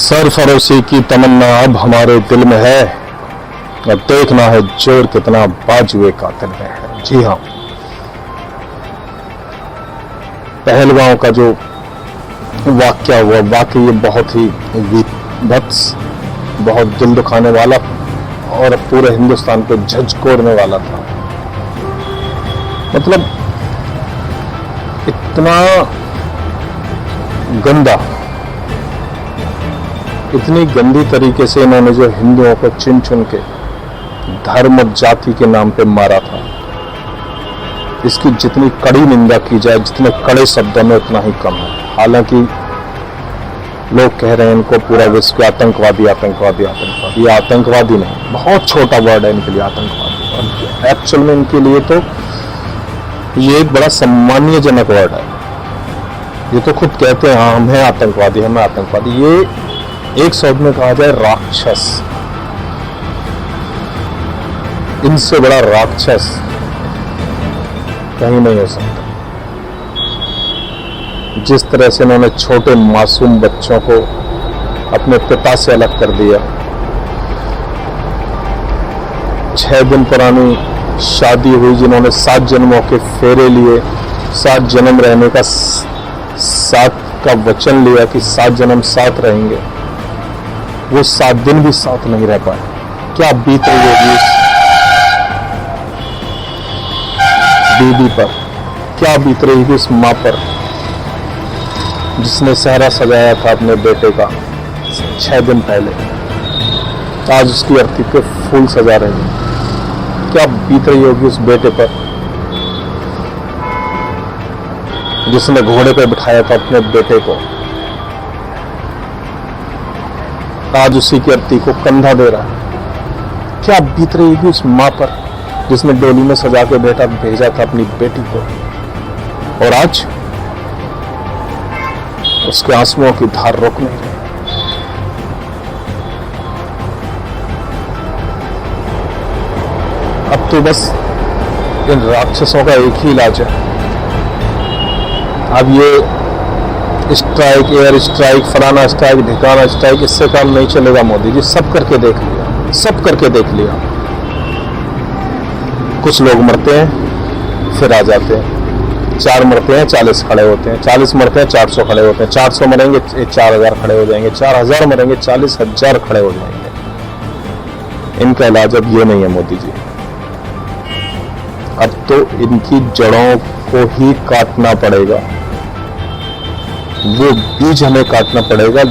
सरफरोशी की तमन्ना अब हमारे दिल में है। अब देखना है जोर कितना बाजुए कातिल में है। जी हाँ, पहलगांव का जो वाकया हुआ वाकई ये बहुत ही विभत्स, बहुत दिल दुखाने वाला और पूरे हिंदुस्तान को झंझोरने वाला था। मतलब इतना गंदा, इतनी गंदी तरीके से इन्होंने जो हिंदुओं को चुन चुन के धर्म और जाति के नाम पे मारा था, इसकी जितनी कड़ी निंदा की जाए, जितने कड़े शब्दों में, उतना ही कम है। हालांकि लोग कह रहे हैं इनको पूरा विश्व आतंकवादी आतंकवादी आतंकवादी। ये आतंकवादी नहीं, बहुत छोटा वर्ड है इनके लिए आतंकवादी। और एक्चुअल में इनके लिए तो ये एक बड़ा सम्मानजनक वर्ड है। ये तो खुद कहते हैं हाँ हम हैं आतंकवादी, हमें आतंकवादी। ये एक शब्द में कहा जाए राक्षस, इनसे बड़ा राक्षस कहीं नहीं हो सकता। जिस तरह से इन्होंने छोटे मासूम बच्चों को अपने पिता से अलग कर दिया, 6 दिन पुरानी शादी हुई जिन्होंने 7 जन्मों के फेरे लिए, 7 जन्म रहने का साथ का वचन लिया कि 7 जन्म साथ रहेंगे, वो 7 दिन भी साथ नहीं रह पाए। क्या बीत रही होगी उस बीबी पर, क्या बीत रही होगी उस माँ पर जिसने सेहरा सजाया था अपने बेटे का 6 दिन पहले, आज उसकी अर्थी पे फूल सजा रही है। क्या बीत रही होगी उस बेटे पर जिसने घोड़े पर बिठाया था अपने बेटे को, आज उसी की अर्थी को कंधा दे रहा है। क्या बीत रही होगी उस माँ पर जिसने डोली में सजा के बेटा भेजा था अपनी बेटी को, और आज उसके आंसुओं की धार रोक नहीं रही। अब तो बस इन राक्षसों का एक ही इलाज है। अब ये स्ट्राइक, एयर स्ट्राइक, फलाना स्ट्राइक, ढिकाना स्ट्राइक, इससे काम नहीं चलेगा। मोदी जी सब करके देख लिया, सब करके देख लिया। कुछ लोग मरते हैं फिर आ जाते हैं, 4 मरते हैं 40 खड़े होते हैं, 40 मरते हैं 400 खड़े होते हैं, 400 मरेंगे 4000 खड़े हो जाएंगे, 4000 मरेंगे 40,000 खड़े हो जाएंगे। इनका इलाज अब ये नहीं है मोदी जी। अब तो इनकी जड़ों को ही काटना पड़ेगा, वो बीज हमें काटना पड़ेगा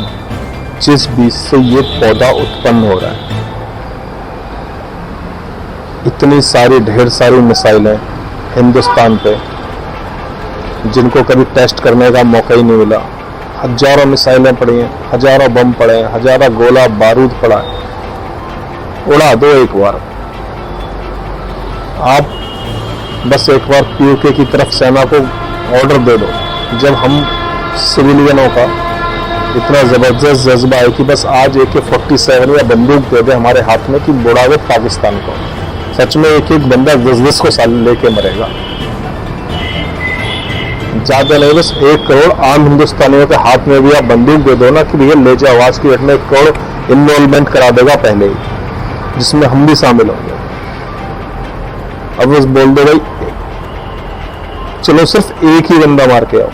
जिस बीज से ये पौधा उत्पन्न हो रहा है। इतनी सारी ढेर सारी मिसाइलें हिंदुस्तान पे जिनको कभी टेस्ट करने का मौका ही नहीं मिला। हजारों मिसाइलें पड़ी हैं, हजारों बम पड़े हैं, हजारों गोला बारूद पड़ा है। उड़ा दो एक बार। आप बस एक बार पीओके की तरफ सेना को ऑर्डर दे दो। जब हम सिविलियनों का इतना जबरदस्त जज्बा है कि बस आज AK-47 या बंदूक दे दे हमारे हाथ में कि बुढ़ावे पाकिस्तान को, सच में एक एक बंदा 10-10 को साल लेके मरेगा। ज्यादा नहीं, बस 1 करोड़ आम हिंदुस्तानियों के हाथ में भी आप बंदूक दे दो ना कि भैया ले जाओ, आज की डेट में 1 करोड़ इनरोलमेंट करा देगा पहले ही, जिसमें हम भी शामिल होंगे। अब बस बोल दो भाई चलो सिर्फ एक ही बंदा मार के आओ,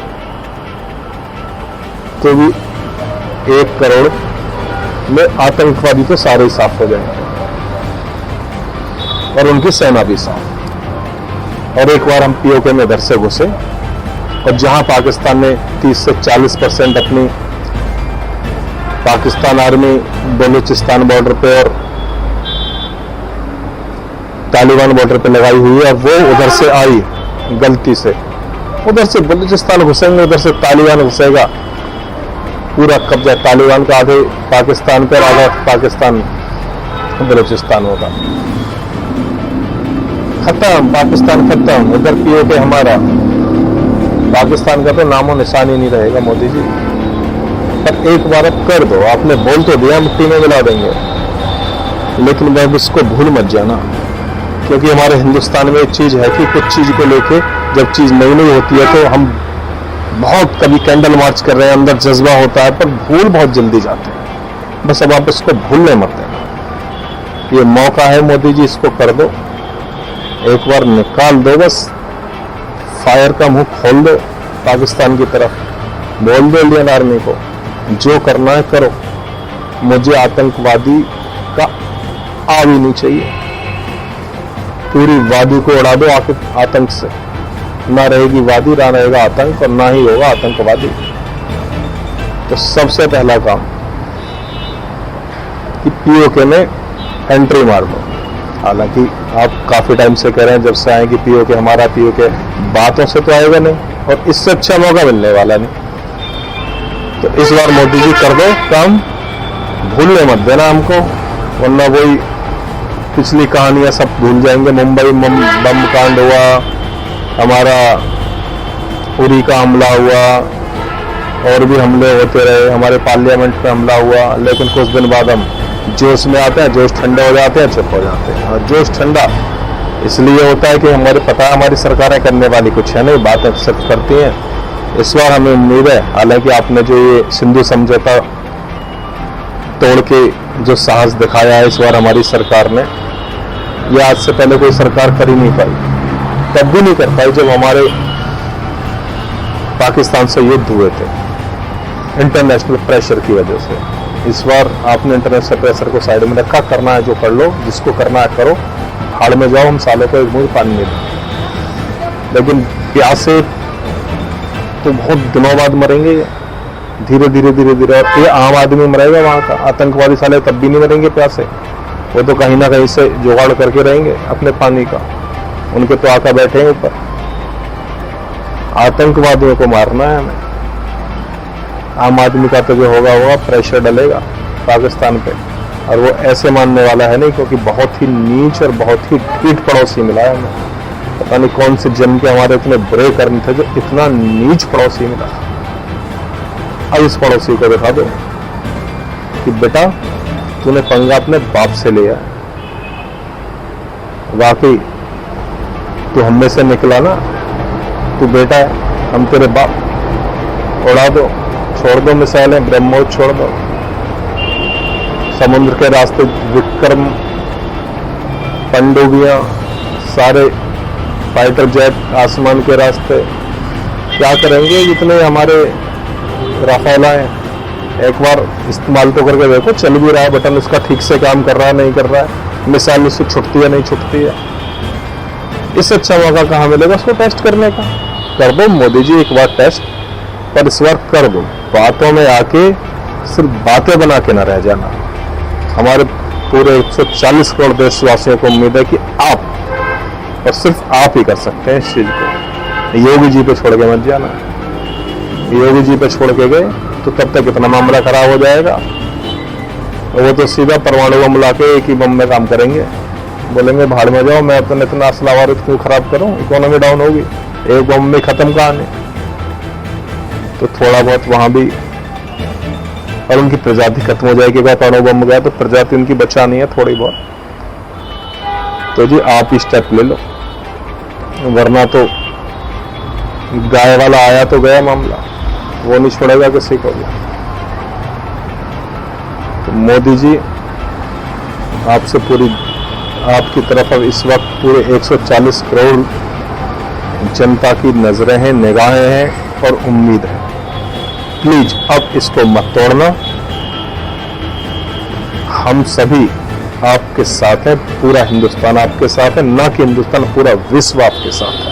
तो भी 1 करोड़ में आतंकवादी तो सारे ही साफ हो जाएंगे और उनकी सेना भी साफ। और एक बार हम पीओके में इधर से घुसे और जहां पाकिस्तान ने 30 से 40% अपनी पाकिस्तान आर्मी बलूचिस्तान बॉर्डर पे और तालिबान बॉर्डर पे लगाई हुई है, वो उधर से आई गलती से, उधर से बलूचिस्तान घुसेंगे, उधर से तालिबान घुसेगा, पूरा कब्जा तालिबान का आधे पाकिस्तान पर, आधा पाकिस्तान बलूचिस्तान होगा। खत्म, पाकिस्तान खत्म। उधर पीओके हमारा, पाकिस्तान का तो नामो निशान ही नहीं रहेगा मोदी जी। पर एक बार अब कर दो, आपने बोल तो दिया मिट्टी में मिला देंगे, लेकिन अब इसको भूल मत जाना, क्योंकि हमारे हिंदुस्तान में एक चीज है कि कुछ चीज को लेके जब चीज नई नई होती है तो हम बहुत, कभी कैंडल मार्च कर रहे हैं, अंदर जज्बा होता है, पर भूल बहुत जल्दी जाते हैं। बस अब आप इसको भूलने मत देना। ये मौका है मोदी जी, इसको कर दो, एक बार निकाल दो, बस फायर का मुंह खोल दो पाकिस्तान की तरफ। बोल दो इंडियन आर्मी को जो करना है करो, मुझे आतंकवादी का आ भी नहीं चाहिए। पूरी वादी को उड़ा दो आतंक से, ना रहेगी वादी, ना रहेगा आतंक, और ना ही होगा आतंकवादी। तो सबसे पहला काम कि पीओके में एंट्री मार दो। हालांकि आप काफी टाइम से कह रहे हैं, जब से आए कि पीओके हमारा, पीओके, बातों से तो आएगा नहीं, और इससे अच्छा मौका मिलने वाला नहीं। तो इस बार मोदी जी कर दो काम, भूलने मत देना हमको, वरना वही पिछली कहानियां सब भूल जाएंगे। मुंबई बम कांड हुआ, हमारा उरी का हमला हुआ, और भी हमले होते रहे, हमारे पार्लियामेंट पे हमला हुआ, लेकिन कुछ दिन बाद हम जोश में आते हैं, जोश ठंडे हो जाते हैं, चुप हो जाते हैं। और जोश ठंडा इसलिए होता है कि हमारे पता है हमारी सरकारें करने वाली कुछ है नहीं, बातें सिर्फ करती हैं। इस बार हमें उम्मीद है, हालांकि आपने जो ये सिंधु समझौता तोड़ के जो साहस दिखाया है इस बार हमारी सरकार ने, ये आज से पहले कोई सरकार कर ही नहीं पाई, तब भी नहीं कर पाई जब हमारे पाकिस्तान से युद्ध हुए थे इंटरनेशनल प्रेशर की वजह से। इस बार आपने इंटरनेशनल प्रेशर को साइड में रखा, करना है जो कर लो, जिसको करना है करो, भाड़ में जाओ, हम सालों को एक बूंद पानी नहीं दें। लेकिन प्यासे तो बहुत दिनों बाद मरेंगे, धीरे धीरे धीरे धीरे, और ये आम आदमी मरेगा वहां का, आतंकवादी साले तब भी नहीं मरेंगे प्यासे, वो तो कहीं ना कहीं से जुगाड़ करके रहेंगे अपने पानी का, उनके तो आका बैठे हैं ऊपर। आतंकवादियों को मारना है हमें, आम आदमी का तो जो होगा प्रेशर डलेगा पाकिस्तान पे, और वो ऐसे मानने वाला है नहीं, क्योंकि बहुत ही नीच और बहुत ही ढीठ पड़ोसी मिला है हमें। पता नहीं कौन से जन्म के हमारे इतने बुरे कर्म थे जो इतना नीच पड़ोसी मिला। अब इस पड़ोसी को दिखा दो कि बेटा तूने पंगा अपने बाप से लिया है, वाकई तू हम में से निकला ना, तू बेटा है, हम तेरे बाप। उड़ा दो, छोड़ दो मिसाइलें, ब्रह्मोस छोड़ दो, समुद्र के रास्ते विक्रम, पनडुब्बियां, सारे फाइटर जेट आसमान के रास्ते, क्या करेंगे जितने हमारे राफेल हैं। एक बार इस्तेमाल तो करके देखो, चल भी रहा है बटन उसका, ठीक से काम कर रहा है नहीं कर रहा है, मिसाइल उससे छुटती है नहीं छुटती है। इससे अच्छा मौका कहाँ मिलेगा उसको टेस्ट करने का। कर दो मोदी जी एक बार टेस्ट, पर इस बार कर दो, बातों में आके सिर्फ बातें बना के ना रह जाना। हमारे पूरे 140 करोड़ देशवासियों को उम्मीद है कि आप, और सिर्फ आप ही कर सकते हैं इस चीज को। योगी जी पे छोड़ के मत जाना, योगी जी पे छोड़ के गए तो तब तक इतना मामला खराब हो जाएगा, वो तो सीधा परमाणु बम ला के एक ही बम में काम करेंगे, बोलेंगे भाड़ में जाओ, मैं अपने इतना असलावार क्यों खराब करूं, इकोनॉमी डाउन होगी, एक बम में खत्म कहानी। तो थोड़ा बहुत वहां भी, और उनकी प्रजाति खत्म हो जाएगी, अगर परमाणु बम गया तो प्रजाति उनकी बचानी है थोड़ी बहुत। तो जी आप ही स्टेप ले लो, वरना तो गाय वाला आया तो गया मामला, वो नहीं छोड़ेगा किसी को भी। तो मोदी जी आपसे पूरी, आपकी तरफ अब इस वक्त पूरे 140 करोड़ जनता की नजरें हैं, निगाहें हैं और उम्मीद है। प्लीज अब इसको मत तोड़ना, हम सभी आपके साथ है, पूरा हिंदुस्तान आपके साथ है, ना कि हिंदुस्तान, पूरा विश्व आपके साथ है।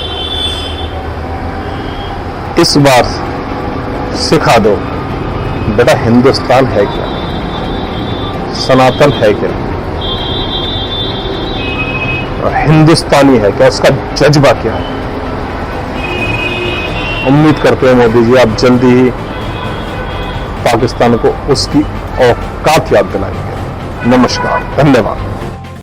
इस बार सिखा दो बेटा हिंदुस्तान है क्या, सनातन है क्या, और हिंदुस्तानी है क्या, उसका जज्बा क्या है। उम्मीद करते हैं मोदी जी आप जल्दी ही पाकिस्तान को उसकी औकात याद दिलाएंगे। नमस्कार, धन्यवाद।